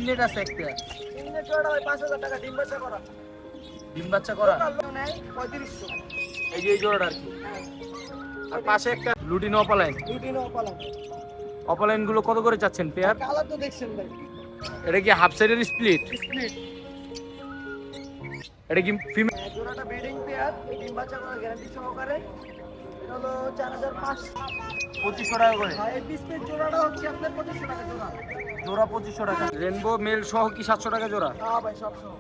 রিংনেট আছে একটা। রিংনেট জোড়াটা ওই 5000 টাকা ডিম বাচ্চা করা। ডিম বাচ্চা করা। লোকাল নেয় 3500। এই যে এই জোড়াটা আর কি। হ্যাঁ, আর পাশে একটা লুটিনো অপালাইন। লুটিনো অপালাম। অপালাইন গুলো কত করে চাচ্ছেন পেয়ার? কালার তো দেখছেন ভাই, এটা কি হাফ সাইডের স্প্লিট? স্প্লিট। এটা কি ফিমেল? জোড়াটা ব্রিডিং পেয়ার, ডিম বাচ্চা করার গ্যারান্টি সহকারে। এটা হলো 4500। 2500 টাকা করে। আর এই পিসের জোড়াটা হচ্ছে আপনার 2500 টাকা জোড়া। জোড়া 2500 টাকা। রেনবো মেল সহ কি 700 টাকা জোড়া? হ্যাঁ ভাই, সব সহ।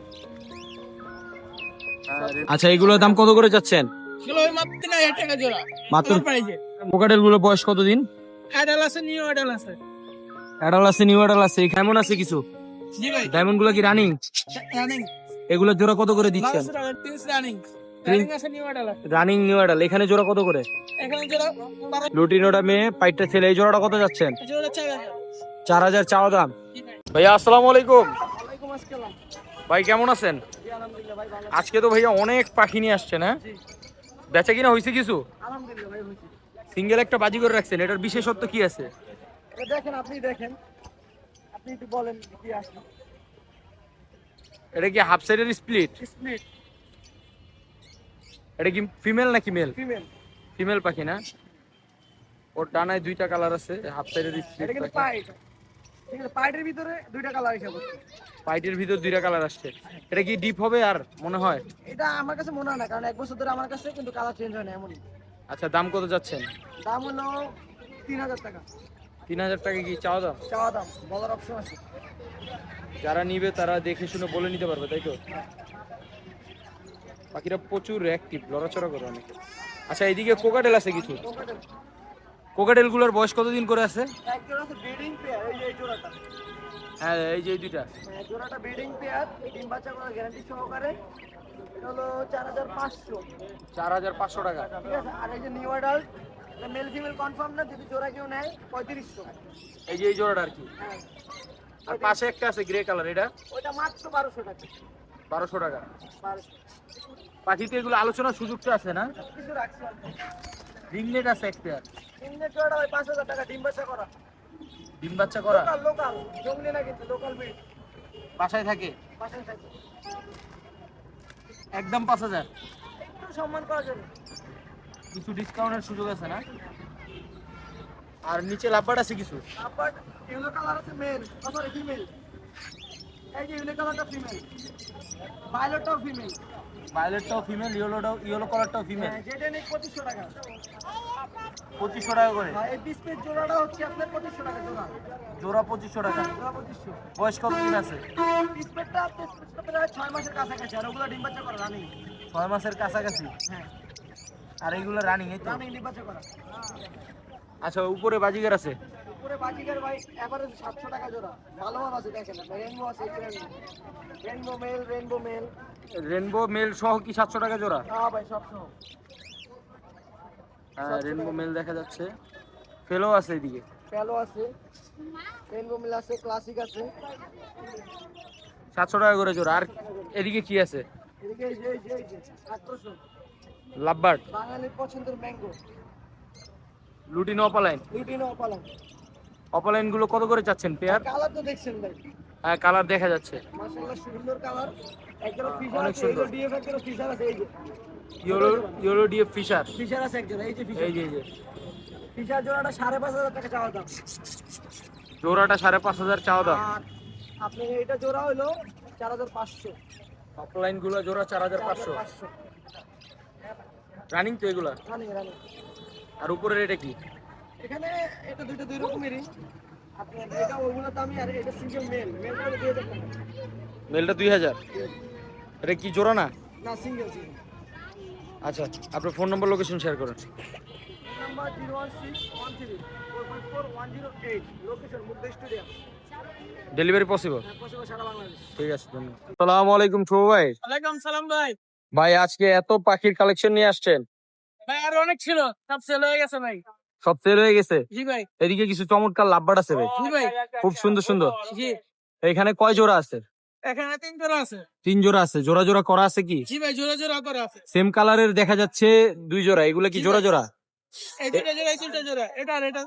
আচ্ছা, এগুলোর দাম কত করে যাচ্ছেন? কিলো মাত্র 3000 টাকা জোড়া মাত্র। প্রাইজে। কোকাটেল গুলো বয়স কতদিন? অ্যাডাল আছে, নিউ অ্যাডাল আছে। অ্যাডাল আছে, নিউ অ্যাডাল আছে, কেমন আছে কিছু? জি ভাই, ডায়মন্ড গুলো কি রানিং? রানিং এগুলোর জোড়া কত করে দিচ্ছেন? 1200 টাকা পিস রানিং। রানিং আছে, নিউ অ্যাডাল আছে। রানিং নিউ অ্যাডাল এখানে জোড়া কত করে? এখানে জোড়া 12 লুটিনোটা মেয়ে, পাইটটা ছেলে, এই জোড়াটা কত যাচ্ছেন? জোড়া 4000। 4000 চাওয়া দাম। জি ভাই। ভাইয়া আসসালামু আলাইকুম। ওয়ালাইকুম আসসালাম। ভাই কেমন আছেন? জি আলহামদুলিল্লাহ ভাই, ভালো। আজকে তো ভাইয়া অনেক পাখি নিয়ে আসছেন, হ্যাঁ? জি বেচা কিনা হয়েছে কিছু? আলহামদুলিল্লাহ ভাই, হয়েছে। সিঙ্গেল একটা বাজি করে রাখছেন, এটার বিশেষত্ব কি আছে? এটা দেখেন, আপনি দেখেন, আপনি একটু বলেন কি আসলে। এটা কি হাফ সাইডের স্প্লিট? স্প্লিট এটা কি ফিমেল নাকি মেল? ফিমেল। ফিমেল পাখি না? ওর ডানায় দুইটা কালার আছে, হাফ সাইডের স্প্লিট এটা কিন্তু পাখি। পাইট, ঠিক আছে। পাইটের ভিতরে দুইটা কালার হিসাব হচ্ছে। পাইটের ভিতর দুইটা কালার আসছে। এটা কি ডিপ হবে আর মনে হয়? এটা আমার কাছে মনে হয় না, কারণ 1 বছর ধরে আমার কাছে কিন্তু কালার চেঞ্জ হয় না এমনই। আচ্ছা, দাম কত যাচ্ছেন? দাম হলো 3000 টাকা। 3000 টাকা কি চাওয়া দাম? চাওয়া দাম, বলার অপশন আছে। যারা নিবে তারা দেখে শুনে বলে নিতে পারবে, তাই তো? পাখিরা প্রচুর অ্যাক্টিভ, লড়াচড়া করে অনেকে। আচ্ছা, এইদিকে কোকাটেল আছে কিছু। কোকাটেল কোকাটেল গুলোর বয়স কতদিন করে আছে? এক জোড়া আছে ব্রিডিং পেয়ার, এই যে এই জোড়াটা। হ্যাঁ, এই যে এই দুইটা। হ্যাঁ, জোড়াটা ব্রিডিং পেয়ার, ডিম বাচ্চা করার গ্যারান্টি সহকারে। এটা হলো 4500। 4500 টাকা। ঠিক আছে। আর এই যে new adult, male female confirm না, যদি জোড়া কেউ নেয় 3500। এই যে এই জোড়াটা আর কি। হ্যাঁ, আর পাশে একটা আছে গ্রে কালার, এটা ওইটা মাত্র 1200 টাকা। 1200 টাকা। 1200 পাখিতে এগুলো আলোচনার সুযোগটা আছে না? কিছু রাখছি অল্প। রিংনেট আছে এক পেয়ার। তিনটে জোড়া ওই 5000 টাকা, ডিম বাচ্চা করা। ডিম বাচ্চা করা। লোকাল লোকাল, জঙ্গলি না কিন্তু, লোকাল ব্রিড। বাসায় থাকে। বাসায় থাকে। একদম 5000। একটু সম্মান করা যাবে। কিছু ডিসকাউন্টের সুযোগ আছে না? আর নিচে লাভবাট আছে কিছু। আবার ইয়েলো কালার আছে মেল, সরি ফিমেল। এই যে ইয়েলো কালারটা ফিমেল, ভায়োলেটটাও ফিমেল। ভায়োলেটটাও ফিমেল, ইয়েলো কালারটাও ফিমেল। হ্যাঁ, যেটা নেই 2500 টাকা। 2500 টাকা করে। আর এই ডিসপ্লে জোড়াটা হচ্ছে আপনার 2500 টাকা জোড়া। জোড়া 2500 টাকা। জোড়া 2500। বয়স কতদিন আছে? ডিসপ্লেটা প্রায় 6 মাসের কাছাকাছি, আর ওগুলো ডিম বাচ্চা করা রানিং। 6 মাসের কাছাকাছি। হ্যাঁ, আর এইগুলো রানিং, এই তো? রানিং ডিম বাচ্চা করা। আচ্ছা, উপরে বাজিগার আছে। উপরে বাজিকার ভাই এভারেজ 700 টাকা জোড়া। ভালো ভালো আছে, দেখেন। রেনবো আছে, rainbow male, rainbow male. Rainbow male সহ কি 700 টাকা জোড়া? হ্যাঁ ভাই, সব সহ। রেনবো মেল দেখা যাচ্ছে। ফেলো আছে এদিকে। প্যালো আছে, রেনবো মেল আছে, ক্লাসিক আছে। 700 টাকা করে জোড়া। আর এদিকে কি আছে? এদিকে এই যে 800। লাভবার্ড, বাঙালির পছন্দের ম্যাঙ্গো, লুটিনো অপালাইন। লুটিনো অপালাম। অপালাইন গুলো কত করে চাচ্ছেন পেয়ার? কালার তো দেখছেন ভাই, হ্যাঁ, কালার দেখা যাচ্ছে। মাশাআল্লাহ সুন্দর কালার। একজোড়া ফিশার অনেক আছে, সুন্দর। এই যে ডিএফ একজোড়া ফিশার আছে, এই যে ইয়েলো ডিএফ ফিশার। ফিশার আছে একজোড়া, এই যে ফিশার। এই যে ফিশার জোড়াটা 5500 টাকা চাওয়া দাম। জোড়াটা 5500 চাওয়া দাম। আর আপনি এইটা জোড়া হলো 4500। অফলাইন গুলো জোড়া 4500। রানিং তো এগুলা। Running running. আর উপরের এটা কি? এখানে এটা দুইটা দুই রকমেরই। আপনার এটা ওইগুলো দামি, আর এটা সিঙ্গেল মেল, মেলটা হলো 2000 টাকা। মেলটা 2000। এটা কি জোড়া না? না, সিঙ্গেল সিঙ্গেল। আচ্ছা, আপনার ফোন নম্বর, লোকেশন শেয়ার করেন। নাম্বার 01613 লোকেশন মুদ্রা স্টেডিয়াম। Delivery possible? পসিবল, সারা বাংলাদেশ। ঠিক আছে, ধন্যবাদ। আসসালামু আলাইকুম শুভ ভাই। ওয়ালাইকুম সালাম ভাই। ভাই আজকে এত পাখির কালেকশন নিয়ে আসছেন? ভাই আর অনেক ছিল, সব সেল হয়ে গেছে ভাই। সব সেল হয়ে গেছে? জি ভাই। এদিকে কিছু চমৎকার লাভবার্ড আছে ভাই, জি ভাই। খুব সুন্দর সুন্দর। জি, এখানে কয় জোড়া আছে? এখানে 3 জোড়া আছে। 3 জোড়া আছে। জোড়া জোড়া করা আছে কি? জি ভাই, জোড়া জোড়া করে আছে। সেম কালারের দেখা যাচ্ছে 2 জোড়া। এগুলা কি জি জোড়া ভাই। জোড়া? এই দুইটা জোড়া, এই তিনটা জোড়া, এটা আর এটা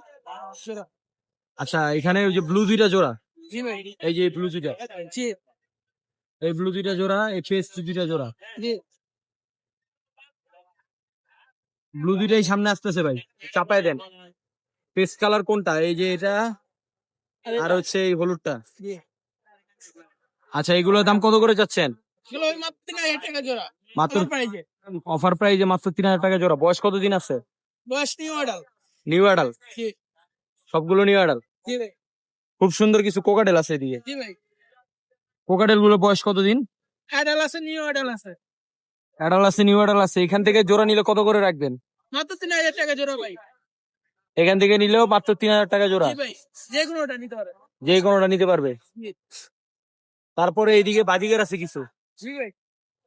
জোড়া। আচ্ছা, এখানে ওই যে ব্লু 2টা জোড়া। জি ভাই এই যে ব্লু দুইটা, জি এই ব্লু দুইটা জোড়া, এই পেস্ট দুইটা জোড়া। জি ব্লু দুইটাই সামনে আসতেছে ভাই, চাপায় দেন। পেস্ট কালার কোনটা? এই যে এটা, আর হচ্ছে এই হলুদটা। জি আচ্ছা, এগুলোর দাম কত করে যাচ্ছেন? এগুলো ওই মাত্র 3000 টাকা জোড়া মাত্র আমার প্রাইজে অফার প্রাইজে মাত্র 3000 টাকা জোড়া। বয়স কতদিন আছে? বয়স নিউ অর্ডার নিউ অ্যাডাল, জি সবগুলো নিউ অ্যাডাল। জি ভাই খুব সুন্দর কিছু কোকাটেল আছে এদিকে। জি ভাই কোকাটেল গুলো বয়স কতদিন? অ্যাডাল আছে নিউ অর্ডার আছে অ্যাডাল আছে, নিউ অ্যাডাল আছে। এখান থেকে জোড়া নিলে কত করে রাখবেন? মাত্র 3000 টাকা জোড়া ভাই এখান থেকে নিলেও মাত্র 3000 টাকা জোড়া, জি ভাই যে কোনোটা নিতে পারে যে কোনোটা নিতে পারবে। জি তারপরে এইদিকে বাজিগার আছে কিছু, জি ভাই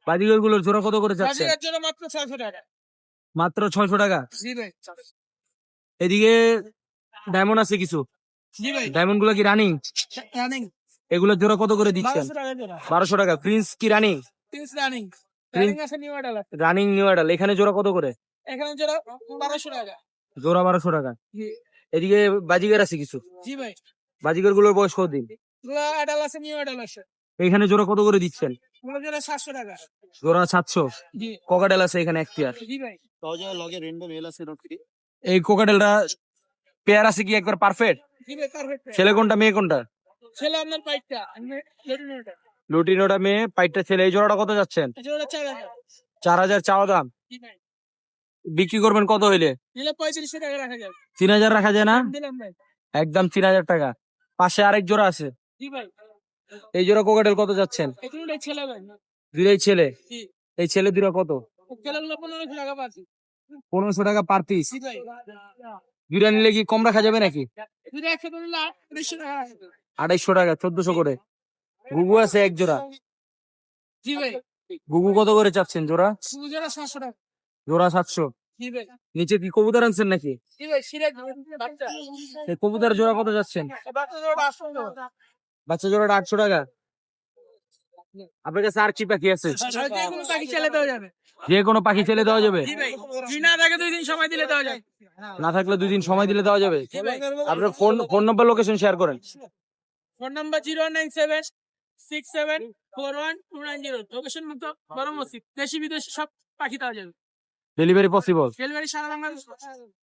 বাজিগার গুলোর জোড়া কত করে যাচ্ছে? বাজিকার জন্য মাত্র 600 টাকা মাত্র 600 টাকা। জি ভাই এদিকে ডায়মন্ড আছে কিছু, জি ভাই ডায়মন্ড গুলো কি রানিং? রানিং এগুলোর জোড়া কত করে দিচ্ছেন? 1200 টাকা জোড়া 1200 টাকা। প্রিন্স কি রানিং? প্রিন্স রানিং রানিং আছে নিউ অর্ডার আছে রানিং নিউ অ্যাডাল। এখানে জোড়া কত করে? এখানে জোড়া 1200 টাকা জোড়া 1200 টাকা। জি এদিকে বাজিগার আছে কিছু, জি ভাই বাজিগার গুলোর বয়স কতদিন? এগুলো অ্যাডাল আছে নিউ অর্ডার আছে এখানে জোড়া কত করে দিচ্ছেন? এগুলো জোড়া 700 টাকা জোড়া 700। জি কোকাটেল আছে এখানে এক পেয়ার। জি ভাই এই কোকাটেলটা পেয়ার আছে কি একবার পারফেক্ট? জি ভাই পারফেক্ট ছেলে কোনটা মেয়ে কোনটা? ছেলে আপনার পাইটটা লেটিনোটা লুটিনোটা মেয়ে, পাইটটা ছেলে। এই জোড়াটা কত যাচ্ছেন? জোড়া 4000 4000 চাওয়া দাম। জি ভাই বিক্রি করবেন কত হইলে? নিলে 3500 টাকা রাখা যাবে 3000 রাখা যায় না? দিলাম ভাই একদম 3000 টাকা। পাশে আরেক জোড়া আছে, জি ভাই এই জোড়া কোকাটেল কত যাচ্ছেন? এগুলো ছেলে ভাই দুইটাই ছেলে। জি এই ছেলে দুটো কত? ছেলেগুলো 1500 টাকা পাচ্ছি 1500 টাকা পার পিস। জি ভাই দুইটা নিলে কি কম রাখা যাবে নাকি? যদি একসাথে নিলে 250 টাকা রাখা যাবে 2800 টাকা, 1400 করে। গুগু আছে এক জোড়া, জি ভাই গুগু কত করে চাচ্ছেন জোড়া? জোড়া 700 টাকা জোড়া 700। জি ভাই নিচে কি কবুতর আনছেন নাকি? জি ভাই সিরাজ বাচ্চা এই কবুতর জোড়া কত যাচ্ছেন? বাচ্চা জোড়া 800 টাকা বাচ্চা জোড়াটা 800 টাকা। আপনার কাছে আর কি পাখি আছে? যে কোনো পাখি ছেলে দেওয়া যাবে যে কোনো পাখি ছেলে দেওয়া যাবে? জি ভাই যদি না থাকে 2 দিন সময় দিলে দেওয়া যায় না থাকলে 2 দিন সময় দিলে দেওয়া যাবে। জি ভাই আপনার ফোন নম্বর, লোকেশন শেয়ার করেন। ফোন নাম্বার 09767412990 লোকেশন মতো বড় মসজিদ দেশি বিদেশি সব পাখি দেওয়া যাবে ডেলিভারি পসিবল? ডেলিভারি সারা বাংলাদেশ